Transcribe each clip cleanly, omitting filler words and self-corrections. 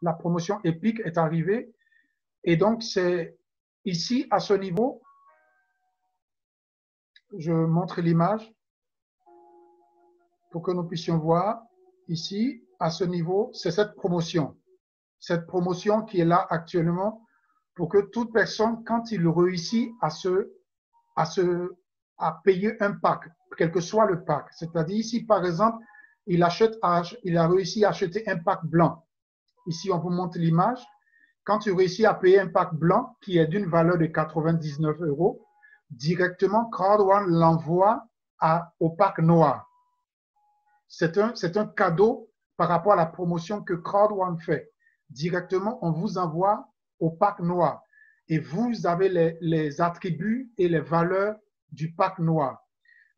la promotion épique est arrivée. Et donc, c'est ici, à ce niveau, je montre l'image pour que nous puissions voir. Ici, à ce niveau, c'est cette promotion. Cette promotion qui est là actuellement pour que toute personne, quand il réussit à payer un pack, quel que soit le pack, c'est-à-dire ici, par exemple, il a réussi à acheter un pack blanc. Ici, on vous montre l'image. Quand tu réussis à payer un pack blanc qui est d'une valeur de 99 €, directement, CrowdOne l'envoie au pack noir. C'est un cadeau par rapport à la promotion que CrowdOne fait. Directement, on vous envoie au pack noir et vous avez les attributs et les valeurs du pack noir.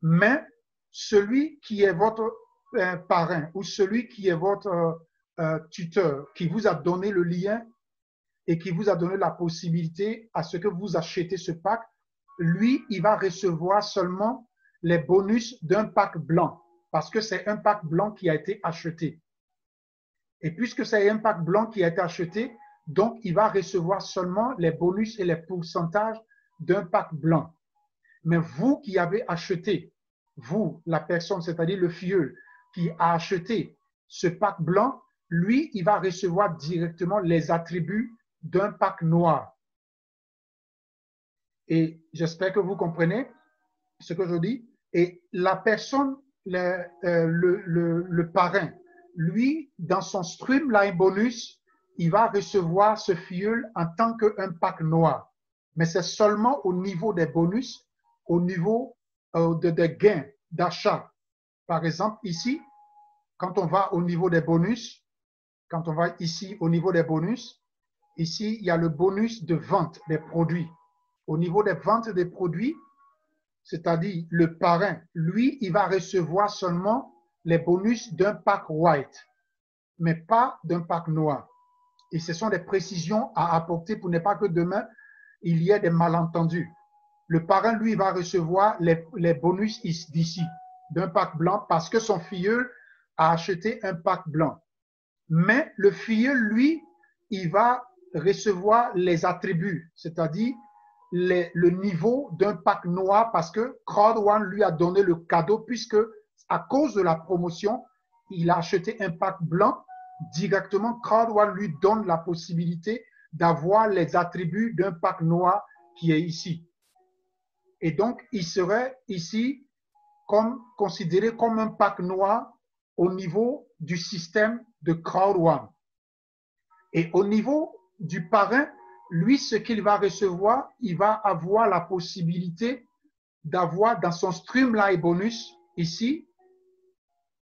Mais celui qui est votre parrain ou celui qui est votre tuteur, qui vous a donné le lien et qui vous a donné la possibilité à ce que vous achetez ce pack, lui, il va recevoir seulement les bonus d'un pack blanc parce que c'est un pack blanc qui a été acheté. Et puisque c'est un pack blanc qui a été acheté, donc il va recevoir seulement les bonus et les pourcentages d'un pack blanc. Mais vous qui avez acheté, vous, la personne, c'est-à-dire le filleul, qui a acheté ce pack blanc, lui, il va recevoir directement les attributs d'un pack noir. Et j'espère que vous comprenez ce que je dis. Et la personne, le parrain, lui, dans son Streamline bonus, il va recevoir ce filleul en tant qu'un pack noir. Mais c'est seulement au niveau des bonus, au niveau des gains d'achat. Par exemple, ici, quand on va au niveau des bonus, quand on va ici au niveau des bonus, ici, il y a le bonus de vente des produits. Au niveau des ventes des produits, c'est-à-dire le parrain, lui, il va recevoir seulement les bonus d'un pack white, mais pas d'un pack noir. Et ce sont des précisions à apporter pour ne pas que demain, il y ait des malentendus. Le parrain, lui, va recevoir les bonus d'ici, d'un pack blanc, parce que son filleul a acheté un pack blanc. Mais le filleul, lui, il va recevoir les attributs, c'est-à-dire le niveau d'un pack noir parce que CrowdOne lui a donné le cadeau puisque à cause de la promotion, il a acheté un pack blanc. Directement, CrowdOne lui donne la possibilité d'avoir les attributs d'un pack noir qui est ici. Et donc, il serait ici considéré comme un pack noir au niveau du système de CrowdOne. Et au niveau du parrain, lui, ce qu'il va recevoir, il va avoir la possibilité d'avoir dans son Streamline bonus, ici,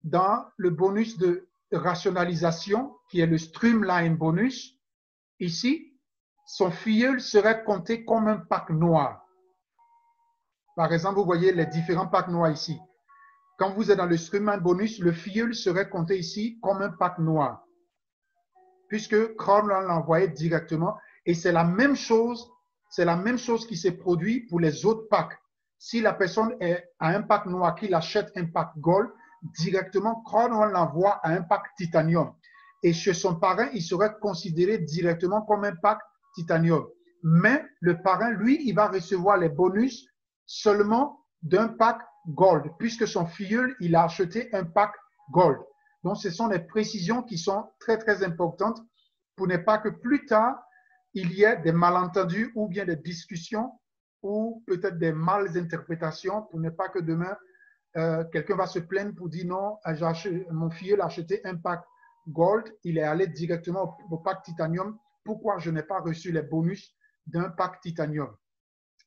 dans le bonus de rationalisation, qui est le Streamline bonus, ici, son filleul serait compté comme un pack noir. Par exemple, vous voyez les différents packs noirs ici. Quand vous êtes dans le Streamline bonus, le filleul serait compté ici comme un pack noir, puisque CrowdOne l'a envoyé directement. Et c'est la même chose qui se produit pour les autres packs. Si la personne a un pack noir, qu'il achète un pack gold, directement, CrowdOne l'envoie à un pack titanium. Et chez son parrain, il serait considéré directement comme un pack titanium. Mais le parrain, lui, il va recevoir les bonus seulement d'un pack gold, puisque son filleul, il a acheté un pack gold. Donc, ce sont des précisions qui sont très, très importantes pour ne pas que plus tard, il y ait des malentendus ou bien des discussions ou peut-être des malinterprétations pour ne pas que demain, quelqu'un va se plaindre pour dire non, mon filleul a acheté un pack gold, il est allé directement au pack titanium. Pourquoi je n'ai pas reçu les bonus d'un pack titanium?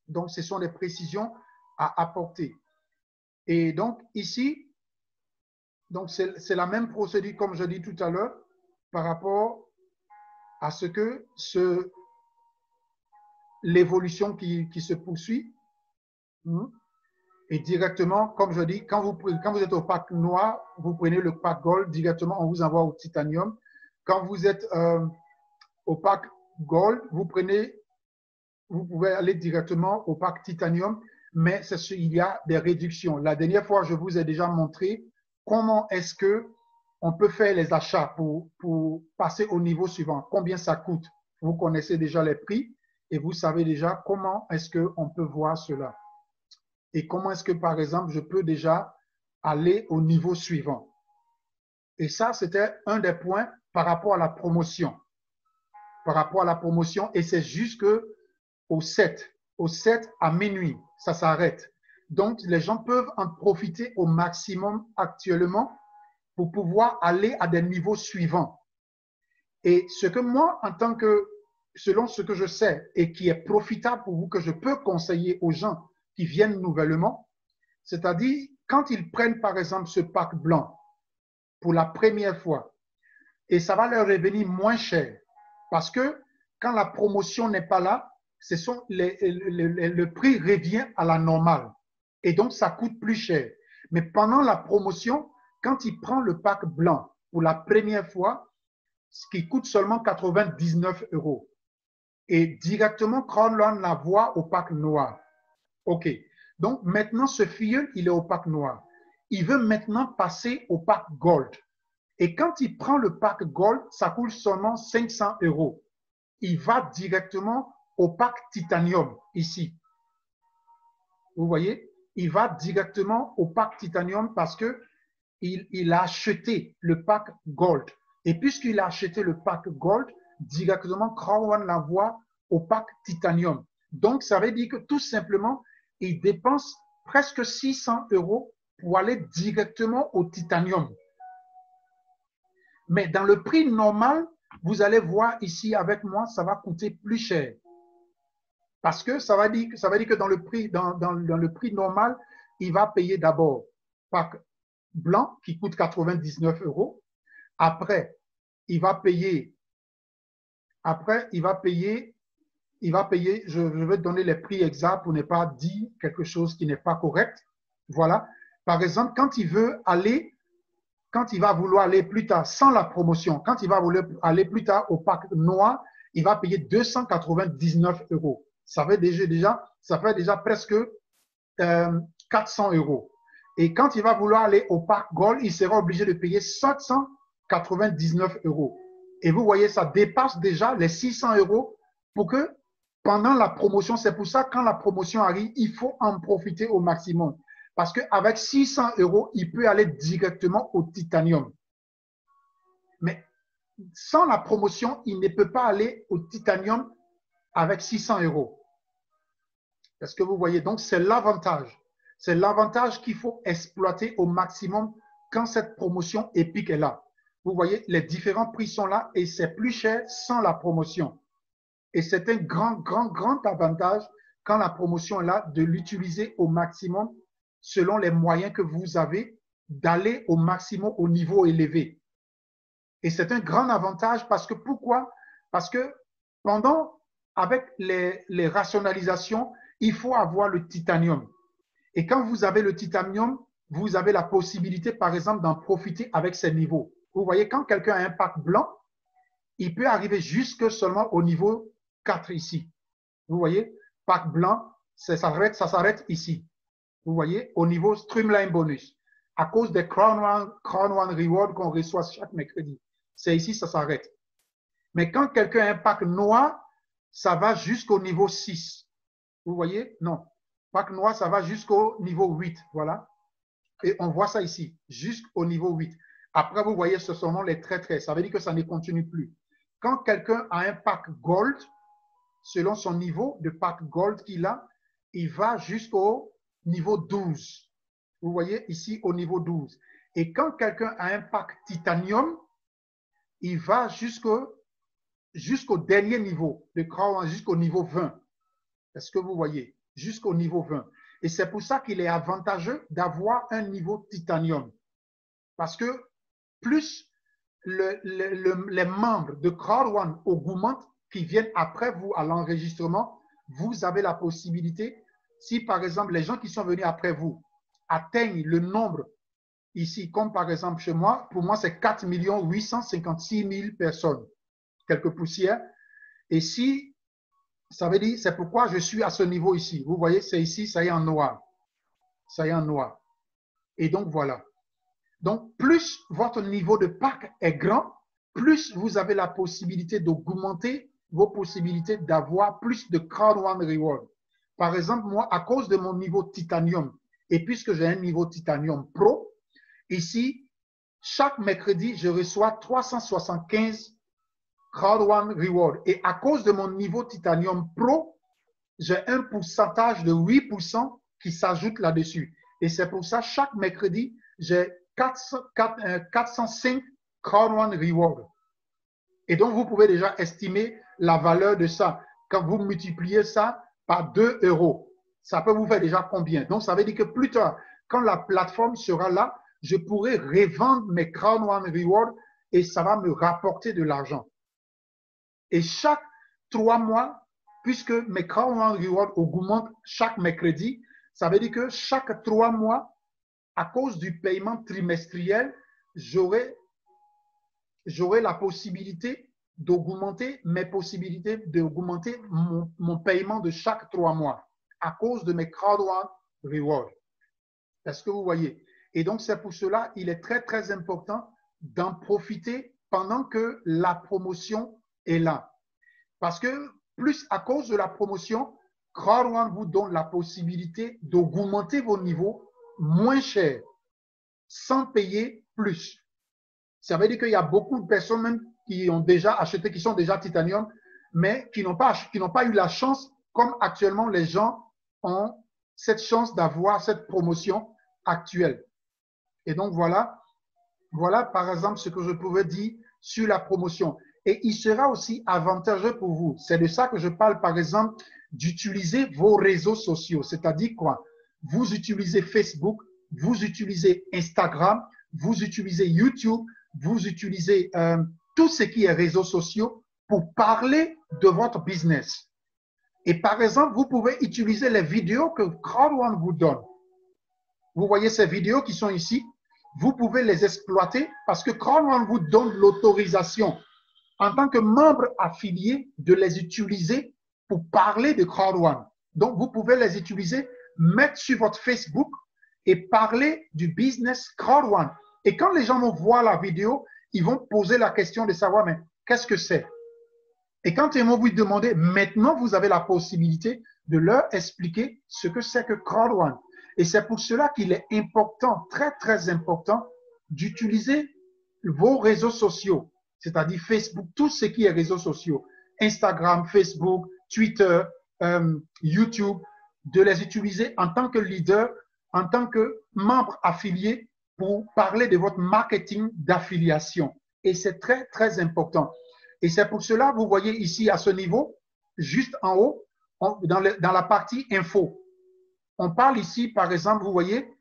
Donc, ce sont des précisions à apporter. Et donc, ici, donc c'est la même procédure comme je dis tout à l'heure par rapport à ce que l'évolution qui se poursuit. Et directement, comme je dis, quand vous êtes au pack noir, vous prenez le pack gold, directement on vous envoie au titanium. Quand vous êtes au pack gold, vous pouvez aller directement au pack titanium, mais il y a des réductions. La dernière fois, je vous ai déjà montré comment est-ce que on peut faire les achats pour passer au niveau suivant. Combien ça coûte? Vous connaissez déjà les prix et vous savez déjà comment est-ce qu'on peut voir cela. Et comment est-ce que, par exemple, je peux déjà aller au niveau suivant. Et ça, c'était un des points par rapport à la promotion. Par rapport à la promotion, et c'est jusqu'au 7. Au 7 à minuit, ça s'arrête. Donc, les gens peuvent en profiter au maximum actuellement pour pouvoir aller à des niveaux suivants. Et ce que moi, en tant que, selon ce que je sais et qui est profitable pour vous, que je peux conseiller aux gens qui viennent nouvellement, c'est-à-dire quand ils prennent par exemple ce pack blanc pour la première fois, et ça va leur revenir moins cher parce que quand la promotion n'est pas là, le prix revient à la normale et donc ça coûte plus cher. Mais pendant la promotion, quand il prend le pack blanc pour la première fois, ce qui coûte seulement 99 €, et directement Crown One la voit au pack noir. OK. Donc maintenant, ce filleul, il est au pack noir. Il veut maintenant passer au pack gold. Et quand il prend le pack gold, ça coûte seulement 500 €. Il va directement au pack titanium ici. Vous voyez? Il va directement au pack titanium parce que il a acheté le pack gold. Et puisqu'il a acheté le pack gold, directement Crown One l'envoie au pack titanium. Donc, ça veut dire que tout simplement, il dépense presque 600 € pour aller directement au titanium. Mais dans le prix normal, vous allez voir ici avec moi, ça va coûter plus cher. Parce que ça veut dire que dans le prix normal, il va payer d'abord pack blanc qui coûte 99 €. Après, il va payer, je vais donner les prix exacts pour ne pas dire quelque chose qui n'est pas correct. Voilà. Par exemple, quand il va vouloir aller plus tard sans la promotion, quand il va vouloir aller plus tard au pack noir, il va payer 299 €. Ça fait déjà presque 400 €. Et quand il va vouloir aller au pack gold, il sera obligé de payer 799 €. Et vous voyez, ça dépasse déjà les 600 € pour que pendant la promotion, c'est pour ça quand la promotion arrive, il faut en profiter au maximum. Parce qu'avec 600 €, il peut aller directement au titanium. Mais sans la promotion, il ne peut pas aller au titanium avec 600 €. Est-ce que vous voyez? Donc, c'est l'avantage. C'est l'avantage qu'il faut exploiter au maximum quand cette promotion épique est là. Vous voyez, les différents prix sont là et c'est plus cher sans la promotion. Et c'est un grand avantage quand la promotion est là de l'utiliser au maximum selon les moyens que vous avez d'aller au maximum au niveau élevé. Et c'est un grand avantage parce que pourquoi? Parce que avec les rationalisations, il faut avoir le titanium. Et quand vous avez le titanium, vous avez la possibilité, par exemple, d'en profiter avec ces niveaux. Vous voyez, quand quelqu'un a un pack blanc, il peut arriver jusque seulement au niveau 4 ici. Vous voyez, pack blanc, ça s'arrête ici. Vous voyez, au niveau Streamline Bonus. À cause des Crown One Reward qu'on reçoit chaque mercredi. C'est ici, ça s'arrête. Mais quand quelqu'un a un pack noir, ça va jusqu'au niveau 6. Vous voyez? Non. Pack noir, ça va jusqu'au niveau 8. Voilà. Et on voit ça ici, jusqu'au niveau 8. Après, vous voyez, ce sont les traits. Ça veut dire que ça ne continue plus. Quand quelqu'un a un pack gold, selon son niveau de pack gold qu'il a, il va jusqu'au niveau 12. Vous voyez ici au niveau 12. Et quand quelqu'un a un pack titanium, il va jusqu'au dernier niveau de Crown, jusqu'au niveau 20. Est-ce que vous voyez? Jusqu'au niveau 20. Et c'est pour ça qu'il est avantageux d'avoir un niveau titanium. Parce que plus les membres de Crown One augmentent, qui viennent après vous à l'enregistrement, vous avez la possibilité, si par exemple les gens qui sont venus après vous atteignent le nombre ici, comme par exemple chez moi, pour moi c'est 4 856 000 personnes, quelques poussières. Et si, ça veut dire, c'est pourquoi je suis à ce niveau ici. Vous voyez, c'est ici, ça y est en noir. Ça y est en noir. Et donc voilà. Donc, plus votre niveau de pack est grand, plus vous avez la possibilité d'augmenter vos possibilités d'avoir plus de crowd one reward. Par exemple, moi, à cause de mon niveau titanium, et puisque j'ai un niveau titanium pro, ici, chaque mercredi, je reçois 375 crowd one reward. Et à cause de mon niveau titanium pro, j'ai un pourcentage de 8% qui s'ajoute là-dessus. Et c'est pour ça, chaque mercredi, j'ai 405 crowd one reward. Et donc, vous pouvez déjà estimer la valeur de ça. Quand vous multipliez ça par 2 euros, ça peut vous faire déjà combien? Donc, ça veut dire que plus tard, quand la plateforme sera là, je pourrai revendre mes crowd one reward et ça va me rapporter de l'argent. Et chaque 3 mois, puisque mes crowd one reward augmentent chaque mercredi, ça veut dire que chaque 3 mois, à cause du paiement trimestriel, j'aurai la possibilité d'augmenter mes possibilités, d'augmenter mon paiement de chaque 3 mois à cause de mes crowd one reward. Est-ce que vous voyez? Et donc, c'est pour cela il est très, très important d'en profiter pendant que la promotion est là. Parce que plus à cause de la promotion, crowd one vous donne la possibilité d'augmenter vos niveaux moins cher, sans payer plus. Ça veut dire qu'il y a beaucoup de personnes même qui ont déjà acheté, qui sont déjà titanium, mais qui n'ont pas eu la chance, comme actuellement les gens ont cette chance d'avoir cette promotion actuelle. Et donc voilà par exemple ce que je pouvais dire sur la promotion. Et il sera aussi avantageux pour vous. C'est de ça que je parle, par exemple, d'utiliser vos réseaux sociaux. C'est-à-dire quoi? Vous utilisez Facebook, vous utilisez Instagram, vous utilisez YouTube, vous utilisez tout ce qui est réseaux sociaux pour parler de votre business. Et par exemple, vous pouvez utiliser les vidéos que crowd one vous donne. Vous voyez ces vidéos qui sont ici, vous pouvez les exploiter parce que crowd one vous donne l'autorisation en tant que membre affilié de les utiliser pour parler de crowd one. Donc, vous pouvez les utiliser, mettre sur votre Facebook et parler du business crowd one. Et quand les gens vont voir la vidéo, ils vont poser la question de savoir, mais qu'est-ce que c'est? Et quand ils vont vous demander, maintenant, vous avez la possibilité de leur expliquer ce que c'est que crowd one. Et c'est pour cela qu'il est important, très, très important, d'utiliser vos réseaux sociaux, c'est-à-dire Facebook, tout ce qui est réseaux sociaux, Instagram, Facebook, Twitter, YouTube, de les utiliser en tant que leader, en tant que membre affilié pour parler de votre marketing d'affiliation. Et c'est très, très important. Et c'est pour cela, vous voyez ici à ce niveau, juste en haut, dans la partie info. On parle ici, par exemple, vous voyez,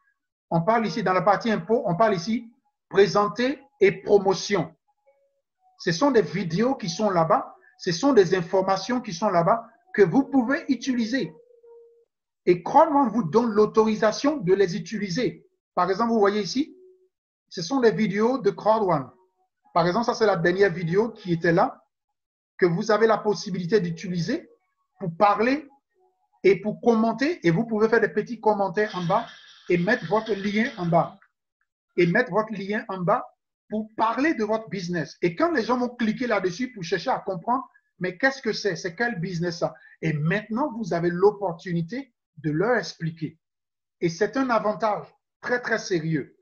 on parle ici dans la partie info, on parle ici présenter et promotion. Ce sont des vidéos qui sont là-bas, ce sont des informations qui sont là-bas que vous pouvez utiliser. Et crowd one vous donne l'autorisation de les utiliser. Par exemple, vous voyez ici, ce sont des vidéos de crowd one. Par exemple, ça c'est la dernière vidéo qui était là, que vous avez la possibilité d'utiliser pour parler et pour commenter. Et vous pouvez faire des petits commentaires en bas et mettre votre lien en bas. Et mettre votre lien en bas pour parler de votre business. Et quand les gens vont cliquer là-dessus pour chercher à comprendre, mais qu'est-ce que c'est? C'est quel business ça? Et maintenant, vous avez l'opportunité de leur expliquer. Et c'est un avantage très, très sérieux.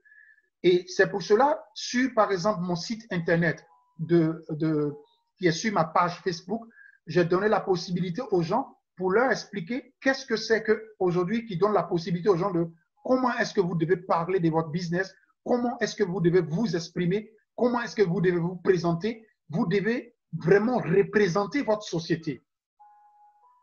Et c'est pour cela, sur, par exemple, mon site Internet qui est sur ma page Facebook, j'ai donné la possibilité aux gens pour leur expliquer qu'est-ce que c'est qu'aujourd'hui qui donne la possibilité aux gens de comment est-ce que vous devez parler de votre business, comment est-ce que vous devez vous exprimer, comment est-ce que vous devez vous présenter. Vous devez vraiment représenter votre société.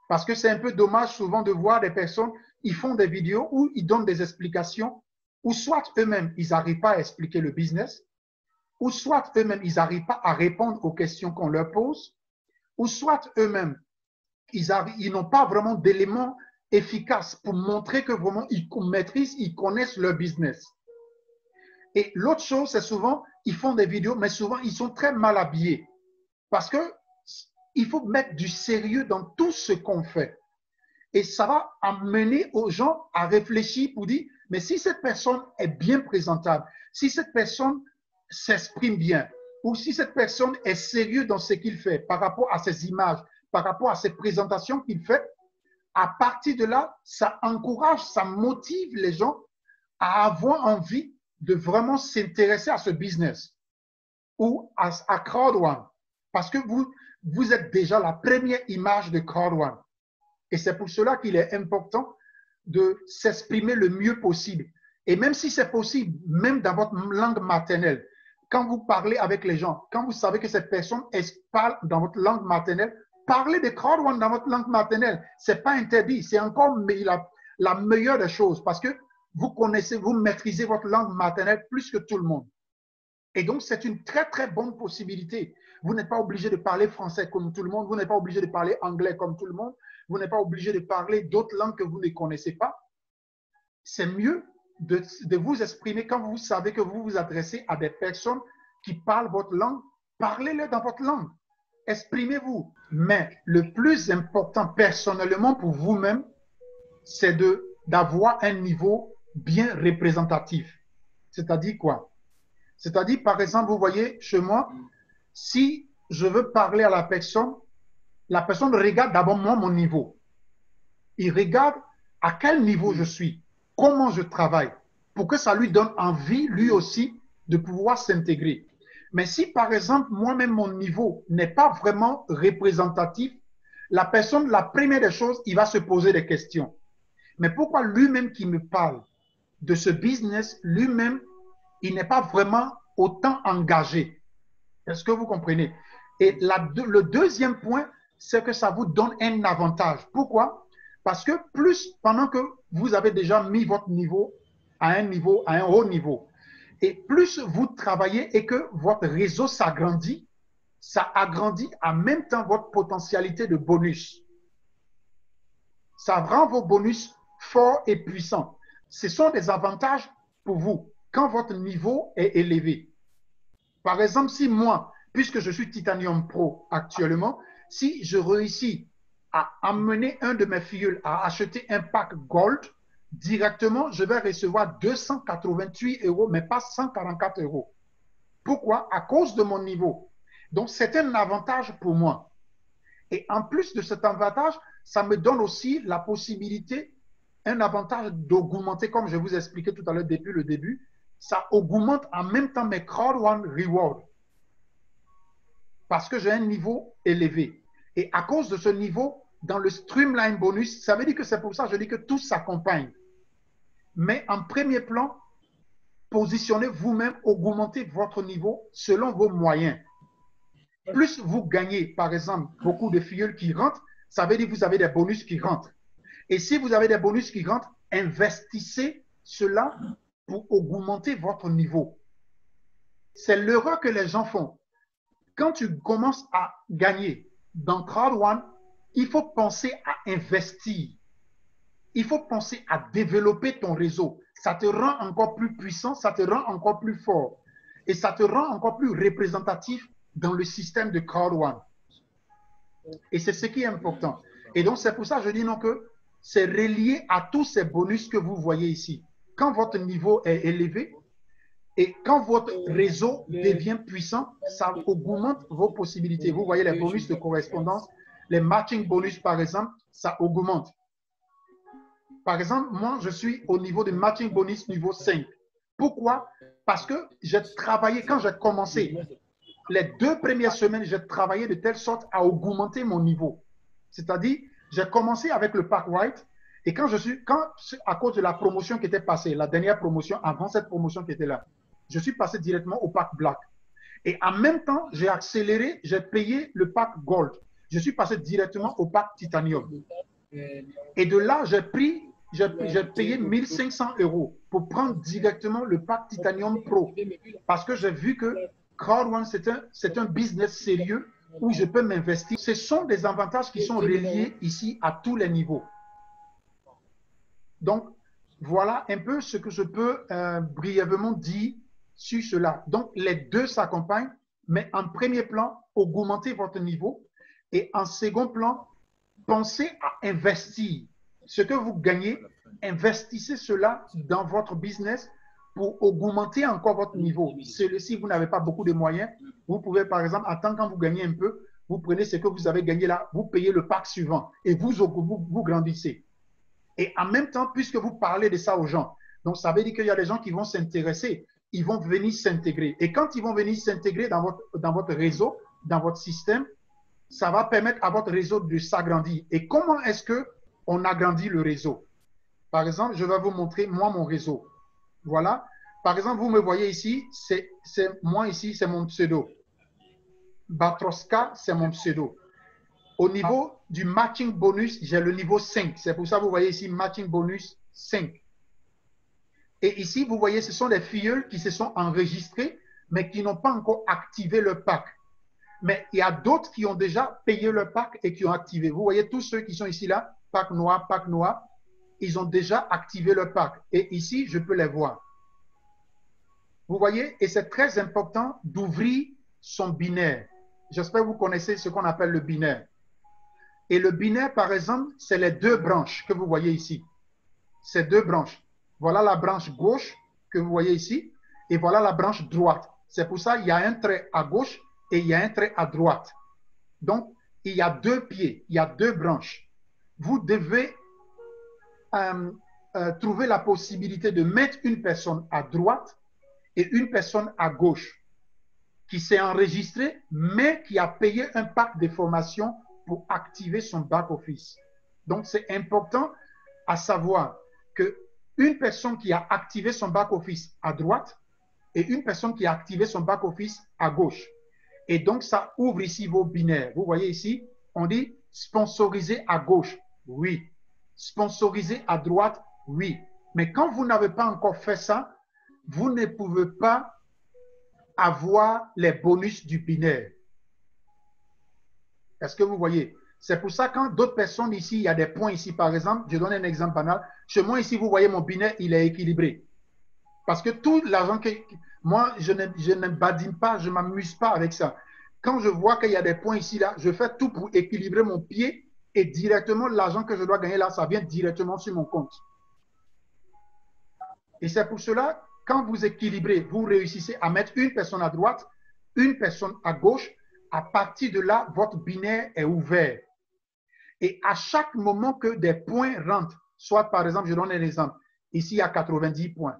Parce que c'est un peu dommage souvent de voir des personnes, ils font des vidéos où ils donnent des explications, ou soit eux-mêmes, ils n'arrivent pas à expliquer le business, ou soit eux-mêmes, ils n'arrivent pas à répondre aux questions qu'on leur pose, ou soit eux-mêmes, ils n'ont pas vraiment d'éléments efficaces pour montrer que vraiment ils maîtrisent, ils connaissent leur business. Et l'autre chose, c'est souvent, ils font des vidéos, mais souvent, ils sont très mal habillés. Parce qu'il faut mettre du sérieux dans tout ce qu'on fait. Et ça va amener aux gens à réfléchir pour dire, mais si cette personne est bien présentable, si cette personne s'exprime bien, ou si cette personne est sérieuse dans ce qu'il fait par rapport à ses images, par rapport à ses présentations qu'il fait, à partir de là, ça encourage, ça motive les gens à avoir envie de vraiment s'intéresser à ce business ou à Crowd One. Parce que vous êtes déjà la première image de Crowd One. Et c'est pour cela qu'il est important de s'exprimer le mieux possible. Et même si c'est possible, même dans votre langue maternelle, quand vous parlez avec les gens, quand vous savez que cette personne parle dans votre langue maternelle, parlez de Crowd One dans votre langue maternelle. Ce n'est pas interdit. C'est encore la meilleure des choses parce que vous connaissez, vous maîtrisez votre langue maternelle plus que tout le monde. Et donc, c'est une très, très bonne possibilité. Vous n'êtes pas obligé de parler français comme tout le monde. Vous n'êtes pas obligé de parler anglais comme tout le monde. Vous n'êtes pas obligé de parler d'autres langues que vous ne connaissez pas. C'est mieux de vous exprimer quand vous savez que vous vous adressez à des personnes qui parlent votre langue. Parlez-le dans votre langue. Exprimez-vous. Mais le plus important personnellement pour vous-même, c'est d'avoir un niveau bien représentatif. C'est-à-dire quoi? C'est-à-dire, par exemple, vous voyez, chez moi, si je veux parler à la personne regarde d'abord moi, mon niveau. Il regarde à quel niveau je suis, comment je travaille, pour que ça lui donne envie, lui aussi, de pouvoir s'intégrer. Mais si, par exemple, moi-même, mon niveau n'est pas vraiment représentatif, la personne, la première des choses, il va se poser des questions. Mais pourquoi lui-même qui me parle de ce business, lui-même, il n'est pas vraiment autant engagé? Est-ce que vous comprenez? Et le deuxième point, c'est que ça vous donne un avantage. Pourquoi? Parce que plus, pendant que vous avez déjà mis votre niveau, à un haut niveau, et plus vous travaillez et que votre réseau s'agrandit, ça agrandit en même temps votre potentialité de bonus. Ça rend vos bonus forts et puissants. Ce sont des avantages pour vous quand votre niveau est élevé. Par exemple, si moi, puisque je suis Titanium Pro actuellement, si je réussis à amener un de mes filleuls à acheter un pack Gold, directement, je vais recevoir 288 €, mais pas 144 €. Pourquoi? À cause de mon niveau. Donc, c'est un avantage pour moi. Et en plus de cet avantage, ça me donne aussi la possibilité, un avantage d'augmenter, comme je vous ai expliqué tout à l'heure depuis le début, ça augmente en même temps mes Crowd One Rewards parce que j'ai un niveau élevé. Et à cause de ce niveau, dans le Streamline Bonus, ça veut dire que c'est pour ça que je dis que tout s'accompagne. Mais en premier plan, positionnez vous-même, augmentez votre niveau selon vos moyens. Plus vous gagnez, par exemple, beaucoup de filleuls qui rentrent, ça veut dire que vous avez des bonus qui rentrent. Et si vous avez des bonus qui rentrent, investissez cela pour augmenter votre niveau. C'est l'erreur que les gens font. Quand tu commences à gagner dans Crowd One, il faut penser à investir. Il faut penser à développer ton réseau. Ça te rend encore plus puissant, ça te rend encore plus fort. Et ça te rend encore plus représentatif dans le système de Crowd One. Et c'est ce qui est important. Et donc, c'est pour ça que je dis non que c'est relié à tous ces bonus que vous voyez ici. Quand votre niveau est élevé et quand votre réseau devient puissant, ça augmente vos possibilités. Vous voyez les bonus de correspondance, les matching bonus, par exemple, ça augmente. Par exemple, moi, je suis au niveau de matching bonus niveau 5. Pourquoi? Parce que j'ai travaillé, quand j'ai commencé, les 2 premières semaines, j'ai travaillé de telle sorte à augmenter mon niveau. C'est-à-dire, j'ai commencé avec le pack white et à cause de la promotion qui était passée, la dernière promotion, avant cette promotion qui était là, je suis passé directement au pack black. Et en même temps, j'ai accéléré, j'ai payé le pack gold. Je suis passé directement au pack titanium. Et de là, j'ai payé 1500 € pour prendre directement le pack titanium pro. Parce que j'ai vu que Crowd One, c'est un business sérieux où je peux m'investir. Ce sont des avantages qui sont reliés ici à tous les niveaux. Donc, voilà un peu ce que je peux brièvement dire sur cela. Donc, les deux s'accompagnent, mais en premier plan, augmentez votre niveau et en second plan, pensez à investir. Ce que vous gagnez, investissez cela dans votre business pour augmenter encore votre niveau. Si vous n'avez pas beaucoup de moyens, vous pouvez par exemple attendre quand vous gagnez un peu, vous prenez ce que vous avez gagné là, vous payez le pack suivant et vous grandissez. Et en même temps, puisque vous parlez de ça aux gens, donc ça veut dire qu'il y a des gens qui vont s'intéresser, ils vont venir s'intégrer. Et quand ils vont venir s'intégrer dans votre réseau, dans votre système, ça va permettre à votre réseau de s'agrandir. Et comment est-ce qu'on agrandit le réseau? Par exemple, je vais vous montrer, moi, mon réseau. Voilà. Par exemple, vous me voyez ici, moi ici, c'est mon pseudo. Batroska, c'est mon pseudo. Au niveau du matching bonus, j'ai le niveau 5. C'est pour ça que vous voyez ici matching bonus 5. Et ici, vous voyez, ce sont des filles qui se sont enregistrées, mais qui n'ont pas encore activé le pack. Mais il y a d'autres qui ont déjà payé le pack et qui ont activé. Vous voyez, tous ceux qui sont ici, là, pack noir, ils ont déjà activé le pack. Et ici, je peux les voir. Vous voyez, et c'est très important d'ouvrir son binaire. J'espère que vous connaissez ce qu'on appelle le binaire. Et le binaire, par exemple, c'est les deux branches que vous voyez ici. Ces deux branches. Voilà la branche gauche que vous voyez ici. Et voilà la branche droite. C'est pour ça qu'il y a un trait à gauche et il y a un trait à droite. Donc, il y a deux pieds, il y a deux branches. Vous devez trouver la possibilité de mettre une personne à droite et une personne à gauche qui s'est enregistrée, mais qui a payé un pack de formation pour activer son back-office. Donc, c'est important à savoir qu'une personne qui a activé son back-office à droite et une personne qui a activé son back-office à gauche. Et donc, ça ouvre ici vos binaires. Vous voyez ici, on dit sponsoriser à gauche. Oui. Sponsoriser à droite. Oui. Mais quand vous n'avez pas encore fait ça, vous ne pouvez pas avoir les bonus du binaire. Est-ce que vous voyez? C'est pour ça que quand d'autres personnes ici, il y a des points ici, par exemple, je donne un exemple banal. Chez moi ici, vous voyez mon binaire, il est équilibré. Parce que tout l'argent que... Moi, je ne badine pas, je ne m'amuse pas avec ça. Quand je vois qu'il y a des points ici, là, je fais tout pour équilibrer mon pied et directement, l'argent que je dois gagner là, ça vient directement sur mon compte. Et c'est pour cela, quand vous équilibrez, vous réussissez à mettre une personne à droite, une personne à gauche. À partir de là, votre binaire est ouvert. Et à chaque moment que des points rentrent, soit par exemple, je donne un exemple, ici il y a 90 points.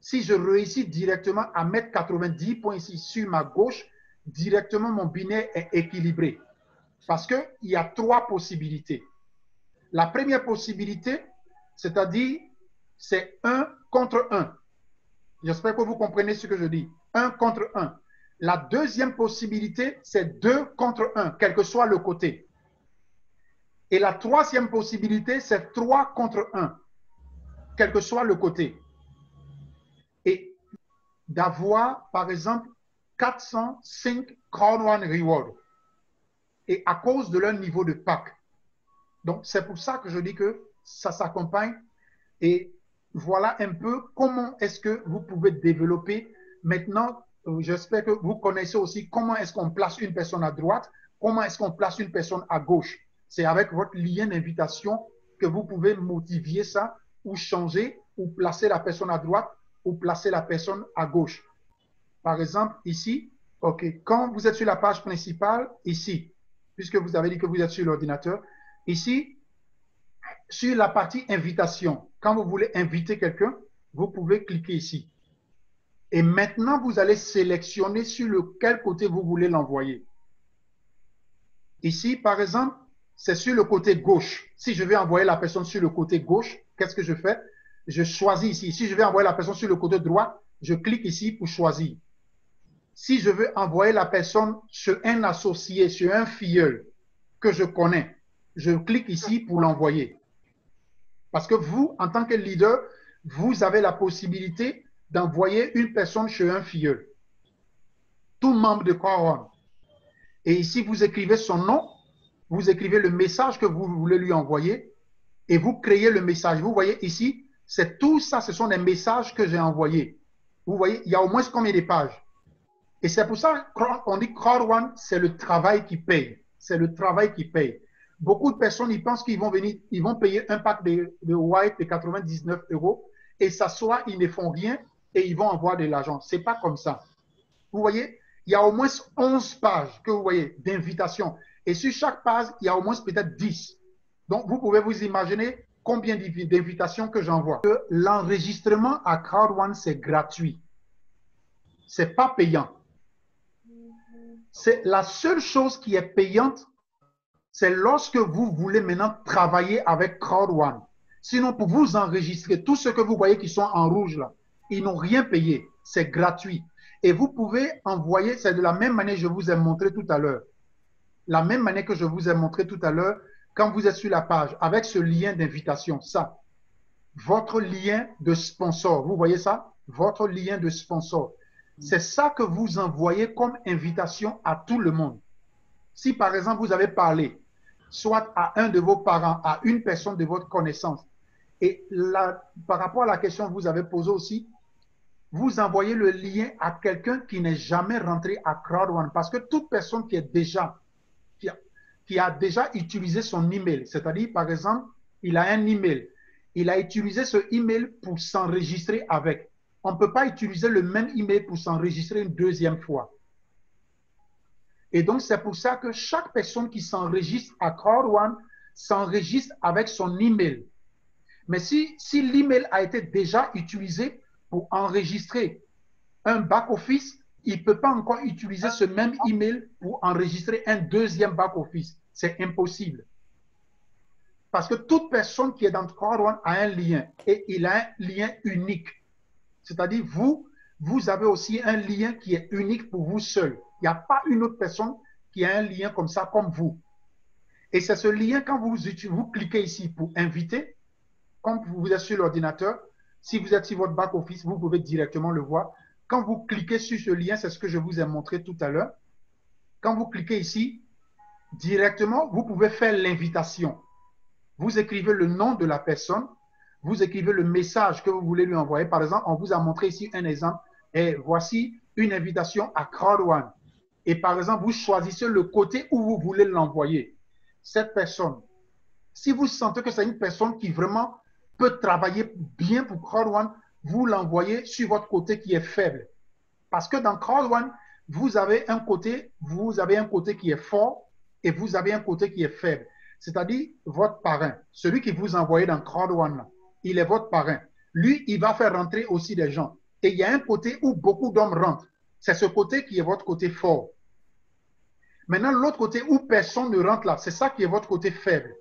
Si je réussis directement à mettre 90 points ici sur ma gauche, directement mon binaire est équilibré. Parce qu'il y a trois possibilités. La première possibilité, c'est-à-dire, c'est 1 contre 1. J'espère que vous comprenez ce que je dis. 1 contre 1. La deuxième possibilité, c'est 2 contre 1, quel que soit le côté. Et la troisième possibilité, c'est 3 contre 1, quel que soit le côté. Et d'avoir, par exemple, 405 Crown One Reward. Et à cause de leur niveau de pack. Donc, c'est pour ça que je dis que ça s'accompagne. Et voilà un peu comment est-ce que vous pouvez développer. Maintenant, j'espère que vous connaissez aussi comment est-ce qu'on place une personne à droite, comment est-ce qu'on place une personne à gauche. C'est avec votre lien d'invitation que vous pouvez motiver ça ou changer ou placer la personne à droite ou placer la personne à gauche. Par exemple, ici, OK, quand vous êtes sur la page principale, ici, puisque vous avez dit que vous êtes sur l'ordinateur, ici, sur la partie invitation, quand vous voulez inviter quelqu'un, vous pouvez cliquer ici. Et maintenant, vous allez sélectionner sur lequel côté vous voulez l'envoyer. Ici, par exemple, c'est sur le côté gauche. Si je vais envoyer la personne sur le côté gauche, qu'est-ce que je fais? Je choisis ici. Si je vais envoyer la personne sur le côté droit, je clique ici pour choisir. Si je veux envoyer la personne sur un associé, sur un filleul que je connais, je clique ici pour l'envoyer. Parce que vous, en tant que leader, vous avez la possibilité d'envoyer une personne chez un filleul. Tout membre de Crown. Et ici, vous écrivez son nom, vous écrivez le message que vous voulez lui envoyer et vous créez le message. Vous voyez ici, c'est tout ça, ce sont des messages que j'ai envoyés. Vous voyez, il y a au moins combien de pages? Et c'est pour ça qu'on dit Crown One, c'est le travail qui paye. C'est le travail qui paye. beaucoup de personnes, ils pensent qu'ils vont venir, ils vont payer un pack de white de 99 € et s'asseoir, ils ne font rien et ils vont avoir de l'argent. Ce n'est pas comme ça. Vous voyez, il y a au moins 11 pages que vous voyez d'invitation. Et sur chaque page, il y a au moins peut-être 10. Donc, vous pouvez vous imaginer combien d'invitations que j'envoie. L'enregistrement à Crowd1, c'est gratuit. Ce n'est pas payant. C'est la seule chose qui est payante, c'est lorsque vous voulez maintenant travailler avec Crowd1. Sinon, pour vous enregistrer, tout ce que vous voyez qui sont en rouge là, ils n'ont rien payé. C'est gratuit. Et vous pouvez envoyer, c'est de la même manière que je vous ai montré tout à l'heure. La même manière que je vous ai montré tout à l'heure, quand vous êtes sur la page, avec ce lien d'invitation, ça, votre lien de sponsor, vous voyez ça? Votre lien de sponsor. C'est ça que vous envoyez comme invitation à tout le monde. Si par exemple, vous avez parlé, soit à un de vos parents, à une personne de votre connaissance, et là, par rapport à la question que vous avez posée aussi, vous envoyez le lien à quelqu'un qui n'est jamais rentré à Crowd1, parce que toute personne qui a déjà utilisé son email, c'est-à-dire par exemple, il a un email, il a utilisé ce email pour s'enregistrer avec. On ne peut pas utiliser le même email pour s'enregistrer une deuxième fois. Et donc, c'est pour ça que chaque personne qui s'enregistre à Crowd1 s'enregistre avec son email. Mais si l'email a été déjà utilisé pour enregistrer un back-office, il ne peut pas encore utiliser ce même email pour enregistrer un deuxième back-office. C'est impossible. Parce que toute personne qui est dans Crowd1 a un lien et il a un lien unique. C'est-à-dire, vous avez aussi un lien qui est unique pour vous seul. Il n'y a pas une autre personne qui a un lien comme ça, comme vous. Et c'est ce lien, quand vous cliquez ici pour inviter, quand vous êtes sur l'ordinateur, si vous êtes sur votre back-office, vous pouvez directement le voir. Quand vous cliquez sur ce lien, c'est ce que je vous ai montré tout à l'heure. Quand vous cliquez ici, directement, vous pouvez faire l'invitation. Vous écrivez le nom de la personne, vous écrivez le message que vous voulez lui envoyer. Par exemple, on vous a montré ici un exemple. Et voici une invitation à Crowd1. Et par exemple, vous choisissez le côté où vous voulez l'envoyer. Cette personne, si vous sentez que c'est une personne qui vraiment peut travailler bien pour Crowd1, vous l'envoyez sur votre côté qui est faible. Parce que dans Crowd1, vous avez un côté qui est fort et vous avez un côté qui est faible. C'est-à-dire votre parrain, celui qui vous envoie dans Crowd1, il est votre parrain. Lui, il va faire rentrer aussi des gens. Et il y a un côté où beaucoup d'hommes rentrent. C'est ce côté qui est votre côté fort. Maintenant, l'autre côté où personne ne rentre là, c'est ça qui est votre côté faible.